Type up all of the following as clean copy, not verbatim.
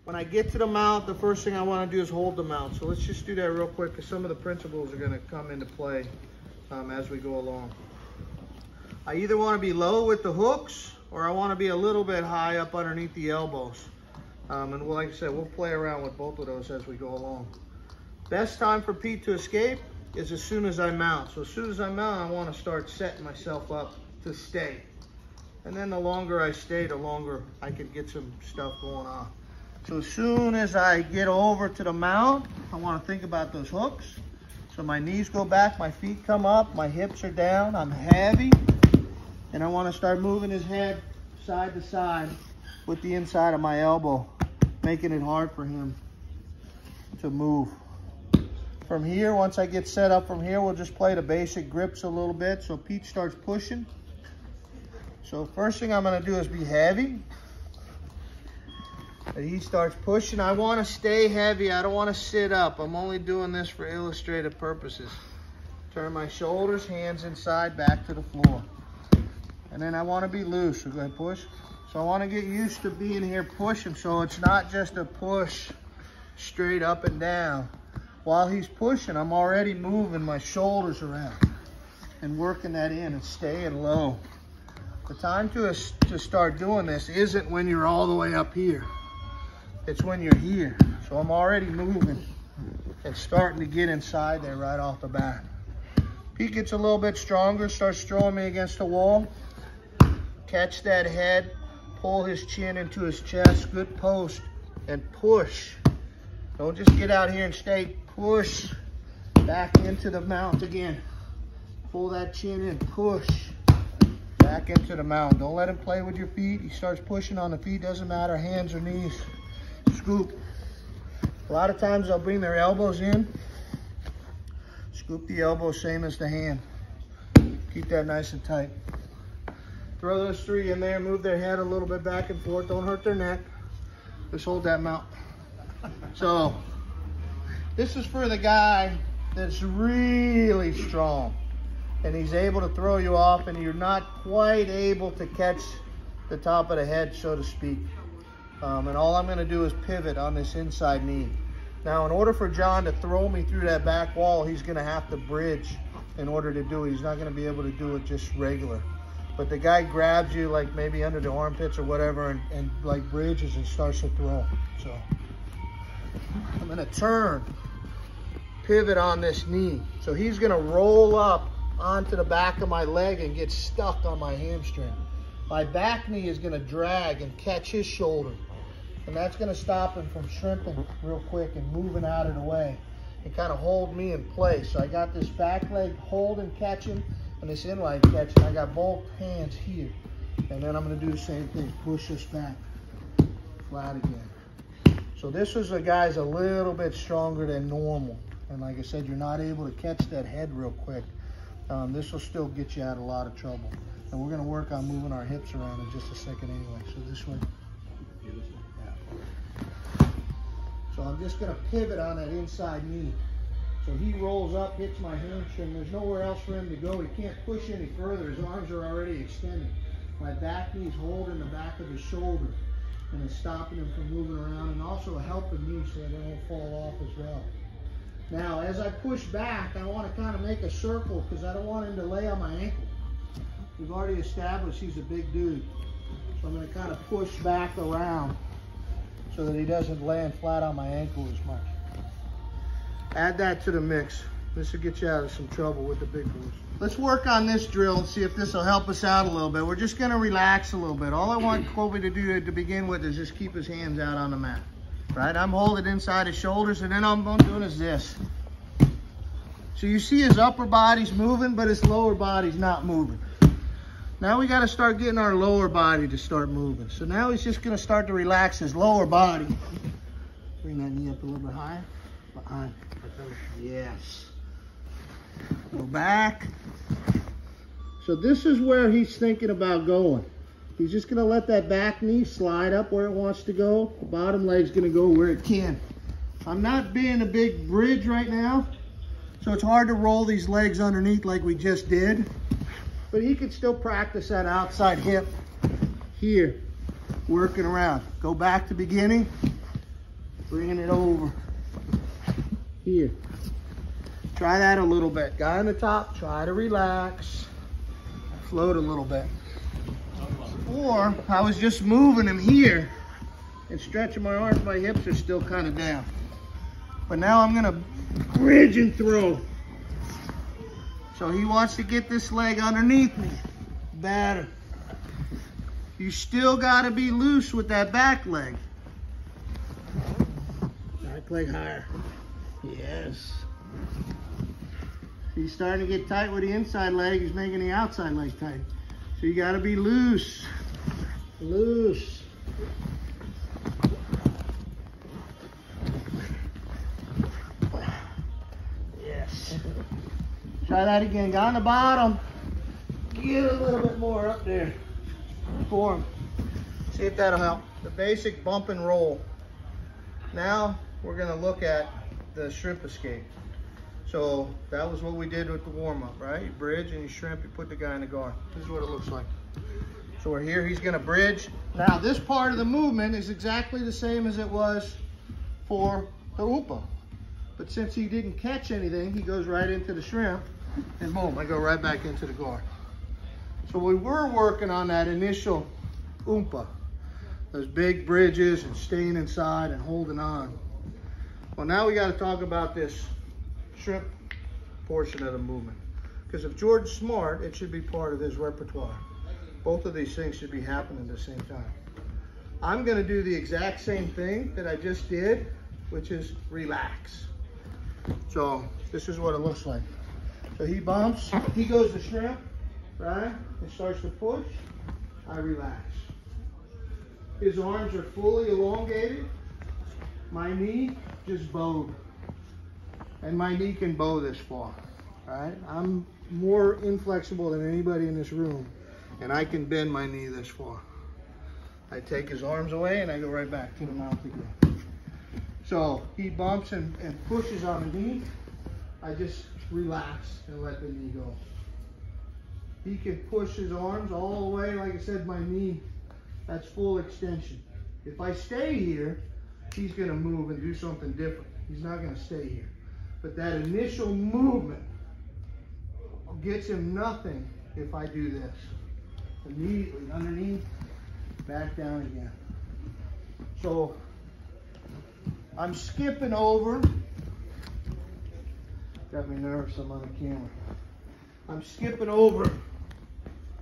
When I get to the mount, the first thing I want to do is hold the mount. So let's just do that real quick because some of the principles are going to come into play as we go along. I either want to be low with the hooks or I want to be a little bit high up underneath the elbows. And like I said, we'll play around with both of those as we go along. Best time for Pete to escape is as soon as I mount. So as soon as I mount, I want to start setting myself up to stay. And then the longer I stay, the longer I can get some stuff going on. So as soon as I get over to the mount, I want to think about those hooks. So my knees go back, my feet come up, my hips are down, I'm heavy. And I want to start moving his head side to side with the inside of my elbow, making it hard for him to move. From here, once I get set up from here, we'll just play the basic grips a little bit. So Pete starts pushing. So first thing I'm going to do is be heavy. And he starts pushing. I want to stay heavy. I don't want to sit up. I'm only doing this for illustrative purposes. Turn my shoulders, hands inside, back to the floor. And then I want to be loose. So go ahead, push. So I want to get used to being here pushing. So it's not just a push straight up and down. While he's pushing, I'm already moving my shoulders around and working that in and staying low. The time to start doing this isn't when you're all the way up here. It's when you're here. So I'm already moving and starting to get inside there right off the bat. Pete gets a little bit stronger, starts throwing me against the wall. Catch that head, pull his chin into his chest, good post, and push. Don't just get out here and stay. Push back into the mount again. Pull that chin in, push back into the mount. Don't let him play with your feet. He starts pushing on the feet, doesn't matter, hands or knees. Scoop. A lot of times they'll bring their elbows in. Scoop the elbow, same as the hand. Keep that nice and tight. Throw those three in there, move their head a little bit back and forth. Don't hurt their neck. Just hold that mount. So, this is for the guy that's really strong and he's able to throw you off and you're not quite able to catch the top of the head, so to speak. And all I'm gonna do is pivot on this inside knee. Now, in order for John to throw me through that back wall, he's gonna have to bridge in order to do it. He's not gonna be able to do it just regular. But the guy grabs you like maybe under the armpits or whatever and like bridges and starts to throw. So I'm gonna turn, pivot on this knee. So he's gonna roll up onto the back of my leg and get stuck on my hamstring. My back knee is gonna drag and catch his shoulder. And that's gonna stop him from shrimping real quick and moving out of the way and kind of hold me in place. So I got this back leg hold and catching and this inline catching. I got both hands here. And then I'm gonna do the same thing, push this back, flat again. So this was a guy's a little bit stronger than normal. And like I said, you're not able to catch that head real quick. This will still get you out of a lot of trouble. And we're gonna work on moving our hips around in just a second anyway. So this way. Yeah. So I'm just gonna pivot on that inside knee. So he rolls up, hits my hamstring. There's nowhere else for him to go. He can't push any further. His arms are already extended. My back knee's holding the back of his shoulder and it's stopping him from moving around and also helping me so that I don't fall off as well. Now, as I push back, I want to kind of make a circle because I don't want him to lay on my ankle. We've already established he's a big dude. So I'm going to kind of push back around so that he doesn't land flat on my ankle as much. Add that to the mix. This will get you out of some trouble with the big boys. Let's work on this drill and see if this will help us out a little bit. We're just going to relax a little bit. All I want Kobe to do to begin with is just keep his hands out on the mat. Right? I'm holding inside his shoulders and then all I'm doing is this. So you see his upper body's moving, but his lower body's not moving. Now we got to start getting our lower body to start moving. So now he's just going to start to relax his lower body. Bring that knee up a little bit higher. Behind. Yes. Go back. So this is where he's thinking about going. He's just going to let that back knee slide up where it wants to go. The bottom leg's going to go where it can. I'm not being a big bridge right now, so it's hard to roll these legs underneath like we just did. But he can still practice that outside hip here, working around. Go back to beginning. bringing it over. Here. Try that a little bit. Guy on the top, try to relax. Float a little bit. Or I was just moving him here and stretching my arms. My hips are still kind of down. But now I'm gonna bridge and throw. So he wants to get this leg underneath me. Better. You still gotta be loose with that back leg. Back leg higher. Yes. He's starting to get tight with the inside leg. He's making the outside leg tight. So you gotta be loose. Loose. Yes. Try that again. Got on the bottom. Get a little bit more up there for him. See if that'll help. The basic bump and roll. Now we're gonna look at the shrimp escape. So that was what we did with the warm-up, right? You bridge and you shrimp, you put the guy in the guard. This is what it looks like. So we're here, he's gonna bridge. Now this part of the movement is exactly the same as it was for the Oompa. But since he didn't catch anything, he goes right into the shrimp and boom, I go right back into the guard. So we were working on that initial Oompa, those big bridges and staying inside and holding on. Well, now we gotta talk about this shrimp portion of the movement. Because if George's smart, it should be part of his repertoire. Both of these things should be happening at the same time. I'm gonna do the exact same thing that I just did, which is relax. So this is what it looks like. So he bumps, he goes to shrimp, right? And starts to push, I relax. His arms are fully elongated. My knee just bowed. And my knee can bow this far, right? I'm more inflexible than anybody in this room, and I can bend my knee this far. I take his arms away and I go right back to the mount again. So he bumps and pushes on the knee. I just relax and let the knee go. He can push his arms all the way. Like I said, my knee, that's full extension. If I stay here, he's gonna move and do something different. He's not gonna stay here. But that initial movement gets him nothing if I do this. Immediately underneath, back down again. So I'm skipping over. Got me nervous, I'm on the camera. I'm skipping over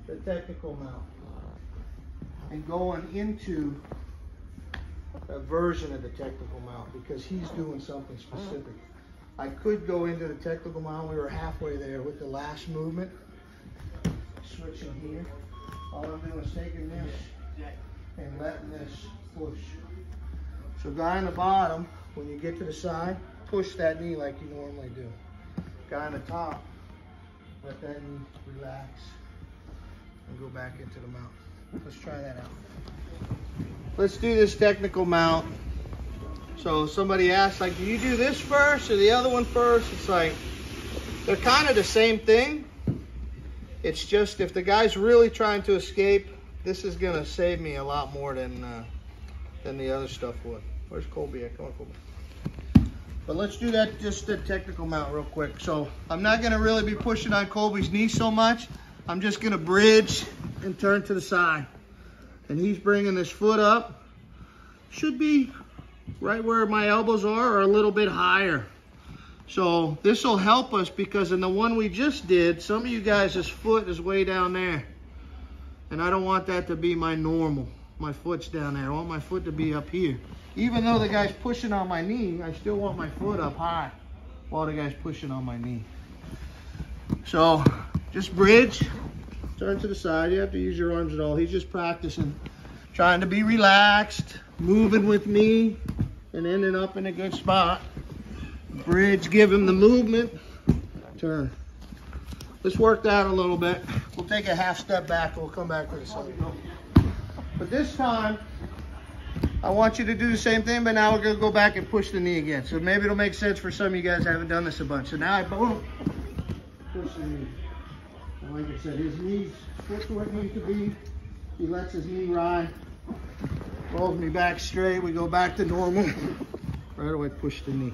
the technical mount and going into a version of the technical mount because he's doing something specific. I could go into the technical mount. We were halfway there with the last movement. Switching here. All I'm doing is taking this and letting this push. So guy on the bottom, when you get to the side, push that knee like you normally do. Guy on the top, let that knee relax and go back into the mount. Let's try that out. Let's do this technical mount. So somebody asked, like, do you do this first or the other one first? It's like, they're kind of the same thing. It's just if the guy's really trying to escape, this is gonna save me a lot more than the other stuff would. Where's Colby at? Come on, Colby. But let's do that, just the technical mount real quick. So I'm not gonna really be pushing on Colby's knee so much. I'm just gonna bridge and turn to the side. And he's bringing this foot up. Should be right where my elbows are or a little bit higher. So this will help us because in the one we just did, some of you guys' foot is way down there. And I don't want that to be my normal. My foot's down there. I want my foot to be up here. Even though the guy's pushing on my knee, I still want my foot up high while the guy's pushing on my knee. So just bridge, turn to the side. You have to use your arms at all. He's just practicing, trying to be relaxed, moving with me and ending up in a good spot. Bridge, give him the movement, turn. Let's work that a little bit. We'll take a half step back, we'll come back to the side. But this time, I want you to do the same thing, but now we're gonna go back and push the knee again. So maybe it'll make sense for some of you guys that haven't done this a bunch. So now I boom, push the knee. And like I said, his knees, that's where it needs to be. He lets his knee ride, rolls me back straight, we go back to normal. Right away, push the knee.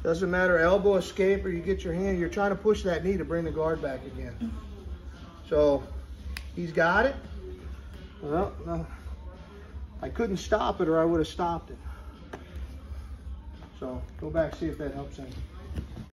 Doesn't matter, elbow escape or you get your hand, you're trying to push that knee to bring the guard back again. So he's got it. Well, no, I couldn't stop it or I would have stopped it. So go back, see if that helps any.